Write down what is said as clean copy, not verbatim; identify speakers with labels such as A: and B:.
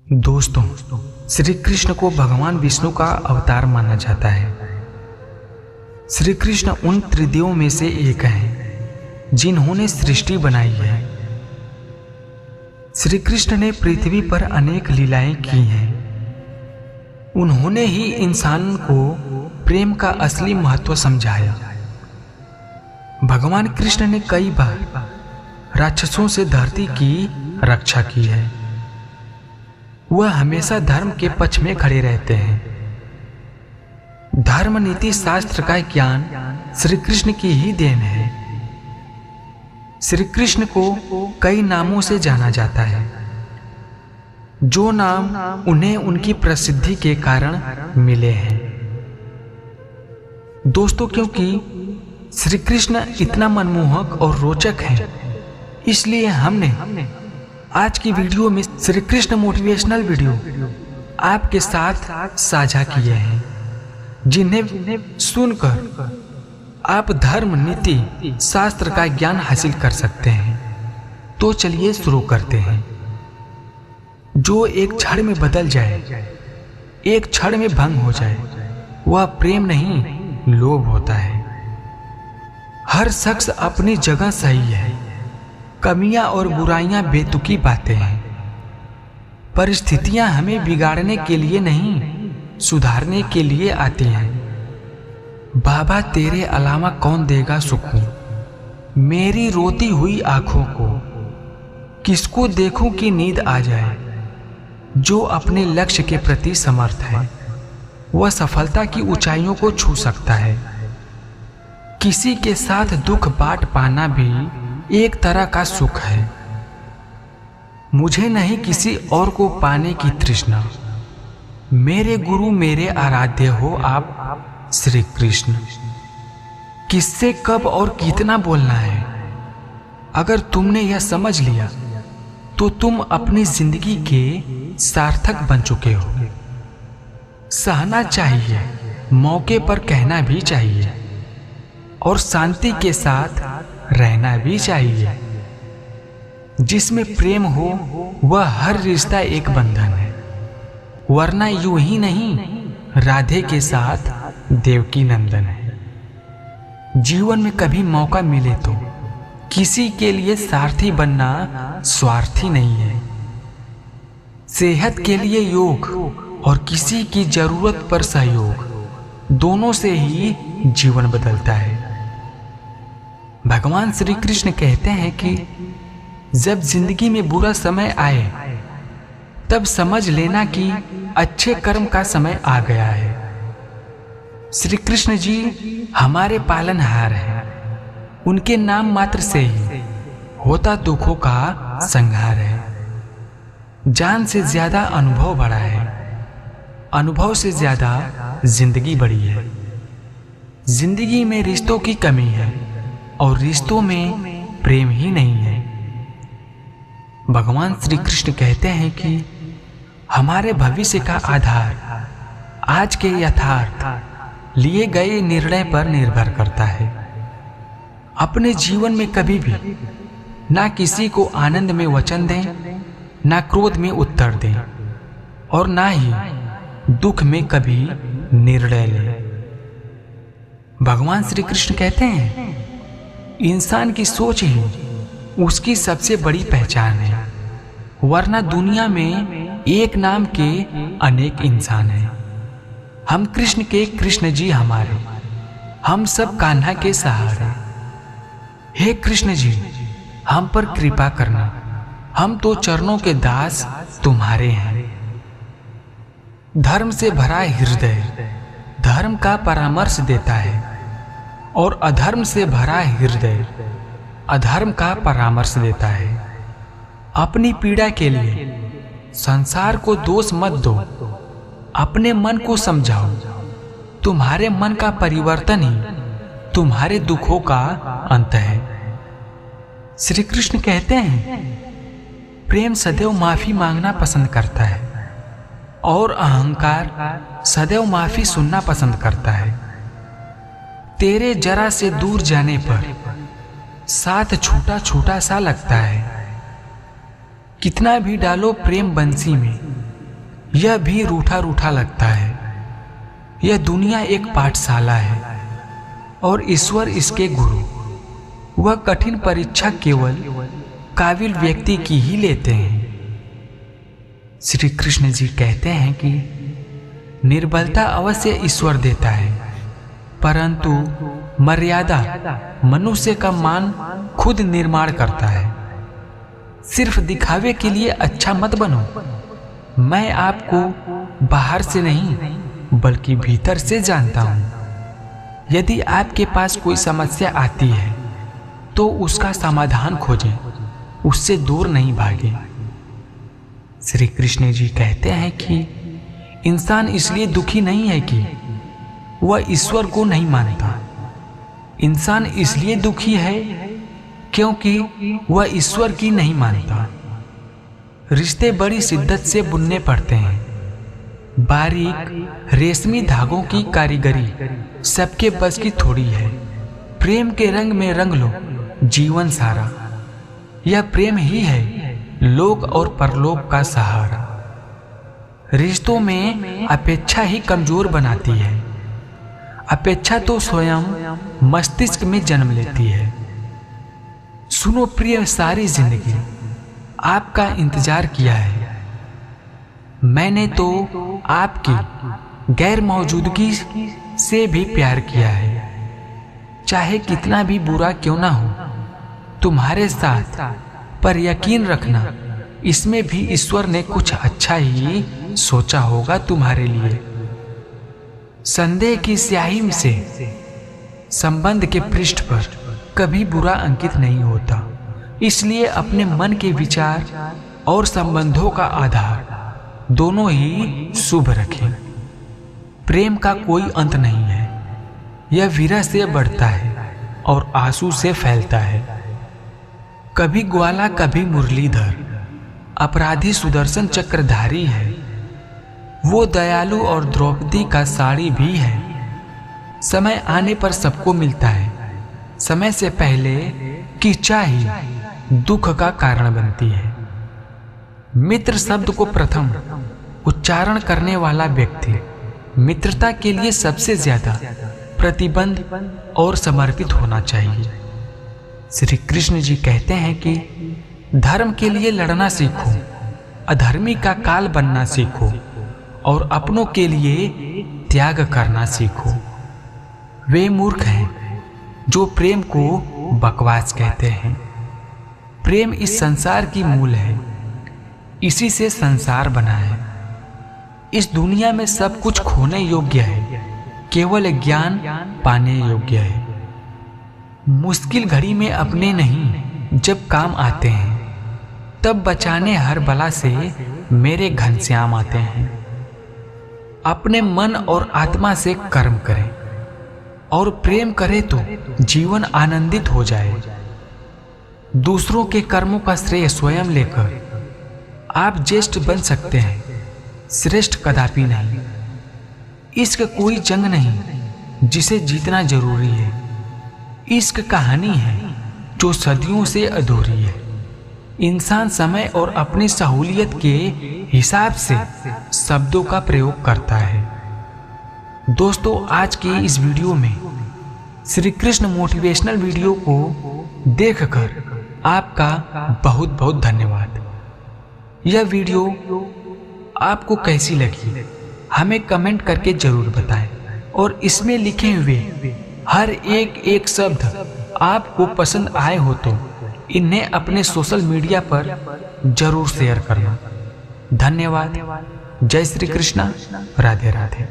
A: दोस्तों, श्री कृष्ण को भगवान विष्णु का अवतार माना जाता है। श्री कृष्ण उन त्रिदेवों में से एक हैं जिन्होंने सृष्टि बनाई है। श्री कृष्ण ने पृथ्वी पर अनेक लीलाएं की हैं। उन्होंने ही इंसान को प्रेम का असली महत्व समझाया। भगवान कृष्ण ने कई बार राक्षसों से धरती की रक्षा की है। वह हमेशा धर्म के पक्ष में खड़े रहते हैं। धर्म नीति शास्त्र का ज्ञान श्री कृष्ण की ही देन है। श्री कृष्ण को कई नामों से जाना जाता है, जो नाम उन्हें उनकी प्रसिद्धि के कारण मिले हैं। दोस्तों, क्योंकि श्री कृष्ण इतना मनमोहक और रोचक है, इसलिए हमने आज की वीडियो में श्री कृष्ण मोटिवेशनल वीडियो आपके साथ साझा किए हैं, जिन्हें सुनकर आप धर्म नीति शास्त्र का ज्ञान हासिल कर सकते हैं। तो चलिए शुरू करते हैं। जो एक क्षण में बदल जाए, एक क्षण में भंग हो जाए, वह प्रेम नहीं, लोभ होता है। हर शख्स अपनी जगह सही है। कमियां और बुराइयां बेतुकी बातें हैं। परिस्थितियां हमें बिगाड़ने के लिए नहीं, सुधारने के लिए आती हैं। बाबा, तेरे अलावा कौन देगा सुकून मेरी रोती हुई आंखों को। किसको देखूं कि नींद आ जाए। जो अपने लक्ष्य के प्रति समर्थ है, वह सफलता की ऊंचाइयों को छू सकता है। किसी के साथ दुख बांट पाना भी एक तरह का सुख है। मुझे नहीं किसी और को पाने की तृष्णा। मेरे गुरु मेरे आराध्य हो आप श्री कृष्ण। किससे कब और कितना बोलना है, अगर तुमने यह समझ लिया तो तुम अपनी जिंदगी के सार्थक बन चुके हो। सहना चाहिए, मौके पर कहना भी चाहिए, और शांति के साथ रहना भी चाहिए। जिसमें प्रेम हो वह हर रिश्ता एक बंधन है, वरना यूं ही नहीं, राधे के साथ देवकी नंदन है। जीवन में कभी मौका मिले तो किसी के लिए सारथी बनना स्वार्थी नहीं है। सेहत के लिए योग और किसी की जरूरत पर सहयोग, दोनों से ही जीवन बदलता है। भगवान श्री कृष्ण कहते हैं कि जब जिंदगी में बुरा समय आए, तब समझ लेना कि अच्छे कर्म का समय आ गया है। श्री कृष्ण जी हमारे पालनहार हैं। उनके नाम मात्र से ही होता दुखों का संहार है। जान से ज्यादा अनुभव बड़ा है, अनुभव से ज्यादा जिंदगी बड़ी है। जिंदगी में रिश्तों की कमी है और रिश्तों में प्रेम ही नहीं है। भगवान श्री कृष्ण कहते हैं कि हमारे भविष्य का आधार आज के यथार्थ लिए गए निर्णय पर निर्भर करता है। अपने जीवन में कभी भी ना किसी को आनंद में वचन दें, ना क्रोध में उत्तर दें, और ना ही दुख में कभी निर्णय लें। भगवान श्री कृष्ण कहते हैं, इंसान की सोच ही उसकी सबसे बड़ी पहचान है, वरना दुनिया में एक नाम के अनेक इंसान हैं। हम कृष्ण के कृष्ण जी हमारे, हम सब कान्हा के सहारे। हे कृष्ण जी, हम पर कृपा करना, हम तो चरणों के दास तुम्हारे हैं। धर्म से भरा हृदय धर्म का परामर्श देता है, और अधर्म से भरा हृदय अधर्म का परामर्श देता है। अपनी पीड़ा के लिए संसार को दोष मत दो, अपने मन को समझाओ। तुम्हारे मन का परिवर्तन ही तुम्हारे दुखों का अंत है। श्री कृष्ण कहते हैं, प्रेम सदैव माफी मांगना पसंद करता है, और अहंकार सदैव माफी सुनना पसंद करता है। तेरे जरा से दूर जाने पर साथ छूटा छूटा सा लगता है। कितना भी डालो प्रेम बंसी में, यह भी रूठा रूठा लगता है। यह दुनिया एक पाठशाला है और ईश्वर इसके गुरु। वह कठिन परीक्षा केवल काबिल व्यक्ति की ही लेते हैं। श्री कृष्ण जी कहते हैं कि निर्बलता अवश्य ईश्वर देता है, परंतु मर्यादा मनुष्य का मान खुद निर्माण करता है। सिर्फ दिखावे के लिए अच्छा मत बनो। मैं आपको बाहर से नहीं बल्कि भीतर से जानता हूं। यदि आपके पास कोई समस्या आती है तो उसका समाधान खोजें, उससे दूर नहीं भागें। श्री कृष्ण जी कहते हैं कि इंसान इसलिए दुखी नहीं है कि वह ईश्वर को नहीं मानता। इंसान इसलिए दुखी है क्योंकि वह ईश्वर की नहीं मानता। रिश्ते बड़ी शिद्दत से बुनने पड़ते हैं। बारीक रेशमी धागों की कारीगरी सबके बस की थोड़ी है। प्रेम के रंग में रंग लो जीवन सारा। यह प्रेम ही है लोक और परलोक का सहारा। रिश्तों में अपेक्षा ही कमजोर बनाती है। अपेक्षा तो स्वयं मस्तिष्क में जन्म लेती है। सुनो प्रिय, सारी जिंदगी आपका इंतजार किया है। मैंने तो आपकी गैर मौजूदगी से भी प्यार किया है। चाहे कितना भी बुरा क्यों ना हो तुम्हारे साथ, पर यकीन रखना इसमें भी ईश्वर ने कुछ अच्छा ही सोचा होगा तुम्हारे लिए। संदेह की स्याही से संबंध के पृष्ठ पर कभी बुरा अंकित नहीं होता। इसलिए अपने मन के विचार और संबंधों का आधार दोनों ही शुभ रखें। प्रेम का कोई अंत नहीं है। यह विरह से बढ़ता है और आंसू से फैलता है। कभी ग्वाला कभी मुरलीधर, अपराधी सुदर्शन चक्रधारी है। वो दयालु और द्रौपदी का साड़ी भी है। समय आने पर सबको मिलता है। समय से पहले किच्चा ही दुख का कारण बनती है। मित्र शब्द को प्रथम उच्चारण करने वाला व्यक्ति मित्रता के लिए सबसे ज्यादा प्रतिबद्ध और समर्पित होना चाहिए। श्री कृष्ण जी कहते हैं कि धर्म के लिए लड़ना सीखो, अधर्मी का काल बनना सीखो और अपनों के लिए त्याग करना सीखो। वे मूर्ख हैं जो प्रेम को बकवास कहते हैं। प्रेम इस संसार की मूल है। इसी से संसार बना है। इस दुनिया में सब कुछ खोने योग्य है, केवल ज्ञान पाने योग्य है। मुश्किल घड़ी में अपने नहीं जब काम आते हैं, तब बचाने हर बला से मेरे घनश्याम आते हैं। अपने मन और आत्मा से कर्म करें और प्रेम करें तो जीवन आनंदित हो जाए। दूसरों के कर्मों का श्रेय स्वयं लेकर आप ज्येष्ठ बन सकते हैं, श्रेष्ठ कदापि नहीं। इश्क कोई जंग नहीं जिसे जीतना जरूरी है। इश्क कहानी है जो सदियों से अधूरी है। इंसान समय और अपनी सहूलियत के हिसाब से शब्दों का प्रयोग करता है। दोस्तों, आज की इस वीडियो में श्री कृष्ण मोटिवेशनल वीडियो को देखकर आपका बहुत बहुत धन्यवाद। यह वीडियो आपको कैसी लगी हमें कमेंट करके जरूर बताएं और इसमें लिखे हुए हर एक शब्द आपको पसंद आए हो तो इन्हें अपने सोशल मीडिया पर जरूर शेयर करना। धन्यवाद। जय श्री कृष्णा। राधे राधे।